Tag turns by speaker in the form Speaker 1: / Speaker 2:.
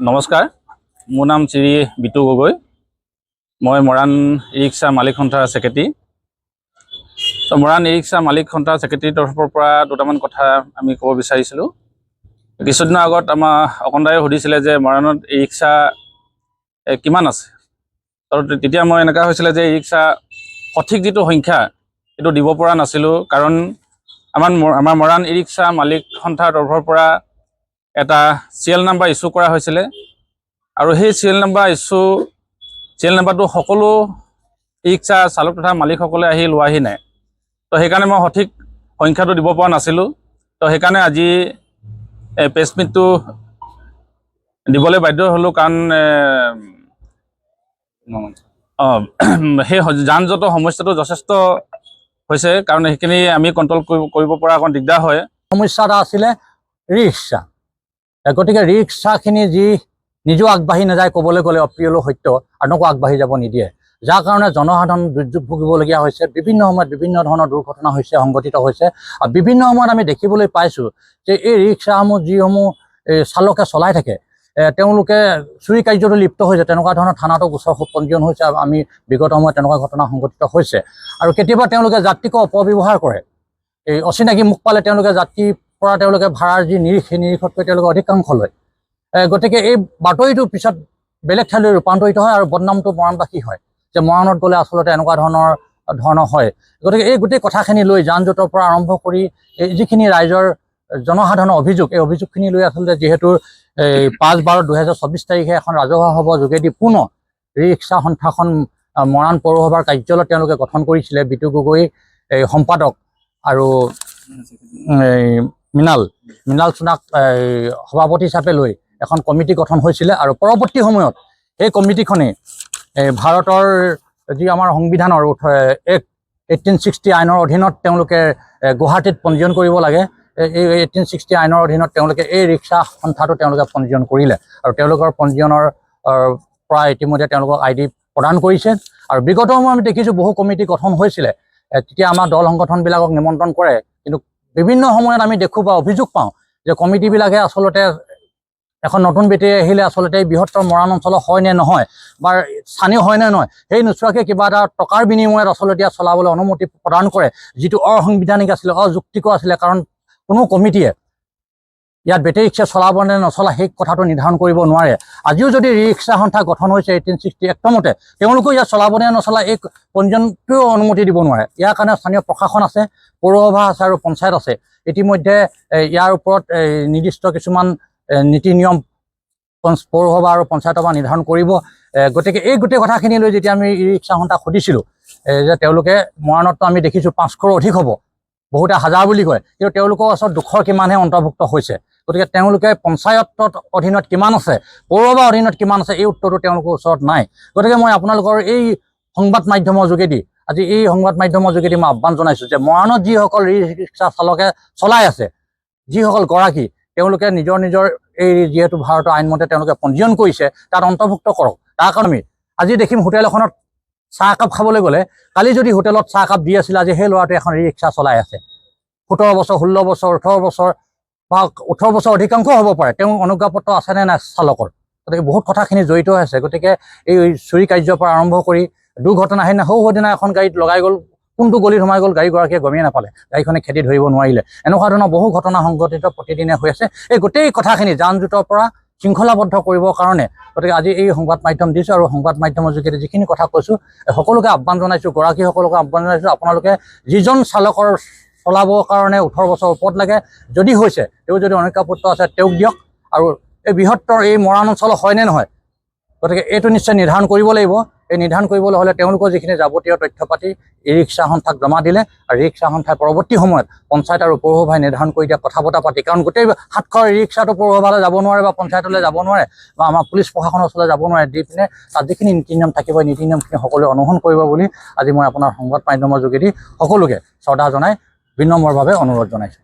Speaker 1: নমস্কাৰ, মোৰ নাম শ্ৰী বিতু গগৈ। মই মৰাণ ই ৰিক্সা মালিক সন্থাৰ ছেক্ৰেটাৰী। তো মৰাণ ই ৰিক্সা মালিক সন্থাৰ ছেক্ৰেটাৰীৰ তৰফৰ পৰা দুটামান কথা আমি ক'ব বিচাৰিছিলোঁ। কিছুদিনৰ আগত আমাৰ অকণদায়ে সুধিছিলে যে মৰাণত ই ৰিক্সা কিমান আছে। তো তেতিয়া মই এনেকুৱা হৈছিলে যে ই ৰিক্সা সঠিক যিটো সংখ্যা সেইটো দিব পৰা নাছিলোঁ, কাৰণ আমাৰ মৰাণ ই ৰিক্সা মালিক সন্থাৰ তৰফৰ পৰা এটা চিৰিয়েল নাম্বাৰ ইছ্যু কৰা হৈছিলে, আৰু সেই চিৰিয়েল নাম্বাৰটো সকলো ই ৰিক্সা চালক তথা মালিকসকলে আহি লোৱাহি নাই। তো সেইকাৰণে মই সঠিক সংখ্যাটো দিব পৰা নাছিলোঁ। তো সেইকাৰণে আজি প্ৰেছ মিটটো দিবলৈ বাধ্য হ'লোঁ, কাৰণ সেই যান জঁটৰ সমস্যাটো যথেষ্ট হৈছে, কাৰণ সেইখিনি আমি কণ্ট্ৰল কৰিব পৰা অকণ দিগদাৰ হয়।
Speaker 2: সমস্যা এটা আছিলে ৰিক্সা। গতিকে ৰিক্সাখিনি যি নিজেও আগবাঢ়ি নাযায়, ক'বলৈ গ'লে অপ্ৰিয়লৈ সত্য, আনকো আগবাঢ়ি যাব নিদিয়ে, যাৰ কাৰণে জনসাধাৰণ দুৰ্যোগ ভুগিবলগীয়া হৈছে। বিভিন্ন সময়ত বিভিন্ন ধৰণৰ দুৰ্ঘটনা সংঘটিত হৈছে, আৰু বিভিন্ন সময়ত আমি দেখিবলৈ পাইছোঁ যে এই ৰিক্সাসমূহ যিসমূহ চালকে চলাই থাকে, তেওঁলোকে চুৰি কাৰ্যতো লিপ্ত হৈছে। তেনেকুৱা ধৰণৰ থানাতো গোচৰ পঞ্জীয়ন হৈছে। আমি বিগত সময়ত তেনেকুৱা ঘটনা সংঘটিত হৈছে, আৰু কেতিয়াবা তেওঁলোকে যাত্ৰীক অপব্যৱহাৰ কৰে। এই অচিনাকি মুখ পালে তেওঁলোকে যাত্ৰীৰ পৰা তেওঁলোকে ভাড়াৰ যি নিৰিখ, সেই নিৰিখতকৈ তেওঁলোকে অধিকাংশ লয়। গতিকে এই বাতৰিটো পিছত বেলেগ ঠাইলৈ ৰূপান্তৰিত হয়, আৰু বদনামটো মৰাণবাসী হয় যে মৰাণত গ'লে আচলতে এনেকুৱা ধৰণৰ হয়। গতিকে এই গোটেই কথাখিনি লৈ যান জঁটৰ পৰা আৰম্ভ কৰি এই যিখিনি ৰাইজৰ জনসাধাৰণৰ অভিযোগ, এই অভিযোগখিনি লৈ আচলতে যিহেতু 5/12/2024 তাৰিখে এখন ৰাজহুৱা সভাৰ যোগেদি পুনৰ ৰিক্সা সন্থাখন মৰাণ পৌৰসভাৰ কাৰ্যালয়ত তেওঁলোকে গঠন কৰিছিলে। বিতু গগৈ সম্পাদক আৰু মৃণাল সোণাক সভাপতি হিচাপে লৈ এখন কমিটি গঠন হৈছিলে, আৰু পৰৱৰ্তী সময়ত এই কমিটিখনে ভাৰতৰ যি আমাৰ সংবিধানৰ 1860 আইনৰ অধীনত তেওঁলোকে গুৱাহাটীত পঞ্জীয়ন কৰিব লাগে। এই 1860 আইনৰ অধীনত তেওঁলোকে এই ৰিক্সা সন্থাটো তেওঁলোকে পঞ্জীয়ন কৰিলে, আৰু তেওঁলোকৰ পঞ্জীয়নৰ পৰা ইতিমধ্যে তেওঁলোকক ID প্ৰদান কৰিছে। আৰু বিগত সময়ত আমি দেখিছোঁ বহু কমিটি গঠন হৈছিলে, তেতিয়া আমাৰ দল সংগঠনবিলাকক নিমন্ত্ৰণ কৰে, কিন্তু বিভিন্ন সময়ত আমি দেখোঁ বা অভিযোগ পাওঁ যে কমিটিবিলাকে আচলতে এখন নতুন বেটেৰী আহিলে আচলতে বৃহত্তৰ মৰাণ অঞ্চলৰ হয় নে নহয়, বা স্থানীয় হয় নে নহয়, সেই নোচোৱাকৈ কিবা এটা টকাৰ বিনিময়ত আচলতে ইয়াত চলাবলৈ অনুমতি প্ৰদান কৰে, যিটো অসাংবিধানিক আছিলে, অযুক্তিকৰ আছিলে। কাৰণ কোনো কমিটিয়ে ইয়াত বেটেৰী ৰিক্সা চলাব নে নচলা সেই কথাটো নিৰ্ধাৰণ কৰিব নোৱাৰে। আজিও যদি ৰিক্সা সন্থা গঠন হৈছে 1860 এক্টৰ মতে, তেওঁলোকেও ইয়াত চলাব নে নচলা এই পঞ্জীয়নটোও অনুমতি দিব নোৱাৰে। ইয়াৰ কাৰণে স্থানীয় প্ৰশাসন আছে, পৌৰসভা আছে, আৰু পঞ্চায়ত আছে। ইতিমধ্যে ইয়াৰ ওপৰত নিৰ্দিষ্ট কিছুমান নীতি নিয়ম পৌৰসভা আৰু পঞ্চায়তৰ পৰা নিৰ্ধাৰণ কৰিব। গতিকে এই গোটেই কথাখিনি লৈ যেতিয়া আমি ই ৰিক্সা সন্থাক সুধিছিলোঁ যে তেওঁলোকে মৰাণততো আমি দেখিছোঁ 500ৰ অধিক হ'ব, বহুতে 1000 বুলি কয়, কিন্তু তেওঁলোকৰ ওচৰত 200 কিমানহে অন্তৰ্ভুক্ত হৈছে। গতিকে তেওঁলোকে পঞ্চায়তৰ অধীনত কিমান আছে, পৌৰসভাৰ অধীনত কিমান আছে, এই উত্তৰটো তেওঁলোকৰ ওচৰত নাই। গতিকে মই আপোনালোকৰ এই সংবাদ মাধ্যমৰ যোগেদি মই আহ্বান জনাইছোঁ যে মৰাণত যিসকল ই ৰিক্সা চালকে চলাই আছে, যিসকল গৰাকী, তেওঁলোকে নিজৰ এই যিহেতু ভাৰতৰ আইনমতে তেওঁলোকে পঞ্জীয়ন কৰিছে, তাত অন্তৰ্ভুক্ত কৰক। তাৰ কাৰণে আমি আজি দেখিম হোটেল এখনত চাহ একাপ খাবলৈ গ'লে, কালি যদি হোটেলত চাহ একাপ দি আছিলে, আজি সেই ল'ৰাটোৱে এখন ই ৰিক্সা চলাই আছে। 17 বছৰ, 16 বছৰ, 18 বছৰ বা 18 বছৰ অধিকাংশ হ'ব পাৰে। তেওঁ অনুজ্ঞাপত্ৰ আছেনে নাই চালকৰ। গতিকে বহুত কথাখিনি জড়িত হৈ আছে। গতিকে এই চুৰি কাৰ্যৰ পৰা আৰম্ভ কৰি দুৰ্ঘটনা, সেইদিনা এখন গাড়ীত লগাই গ'ল, কোনটো গলিত সোমাই গ'ল গাড়ীগৰাকীয়ে গমেই নাপালে, গাড়ীখনে খেদি ধৰিব নোৱাৰিলে। এনেকুৱা ধৰণৰ বহু ঘটনা সংঘটিত প্ৰতিদিনে হৈ আছে। এই গোটেই কথাখিনি যান জঁটৰ পৰা শৃংখলাবদ্ধ কৰিবৰ কাৰণে গতিকে আজি এই সংবাদ মাধ্যম দিছোঁ, আৰু সংবাদ মাধ্যমৰ যোগেদি যিখিনি কথা কৈছোঁ সকলোকে আহ্বান জনাইছোঁ, গৰাকীসকলকে আহ্বান জনাইছোঁ, আপোনালোকে যিজন চালকৰ চলাবৰ কাৰণে 18 বছৰ ওপৰত লাগে, যদি হৈছে তেওঁ যদি অনুজ্ঞাপত্ৰ আছে তেওঁক দিয়ক, আৰু এই বৃহত্তৰ এই মৰাণ অঞ্চলৰ হয় নে নহয়, গতিকে এইটো নিশ্চয় নিৰ্ধাৰণ কৰিব লাগিব। এই নিৰ্ধাৰণ কৰিবলৈ হ'লে তেওঁলোকৰ যিখিনি যাৱতীয় তথ্য পাতি ই ৰিক্সা সন্থাক জমা দিলে, আৰু ৰিক্সা সন্থাই পৰৱৰ্তী সময়ত পঞ্চায়ত আৰু পৌৰসভাই নিৰ্ধাৰণ কৰি দিয়া কথা বতৰা পাতি, কাৰণ গোটেই 700 ই ৰিক্সাটো পৌৰসভালৈ যাব নোৱাৰে বা পঞ্চায়তলৈ যাব নোৱাৰে বা আমাৰ পুলিচ প্ৰশাসনৰ ওচৰলৈ যাব নোৱাৰে, দি পিনে তাত যিখিনি নীতি নিয়ম থাকিব, নীতি নিয়মখিনি সকলোৱে অনুসৰণ কৰিব বুলি আজি মই আপোনাৰ সংবাদ মাধ্যমৰ যোগেদি সকলোকে শ্ৰদ্ধা জনাই বিনম্ৰভাৱে অনুৰোধ জনাইছোঁ।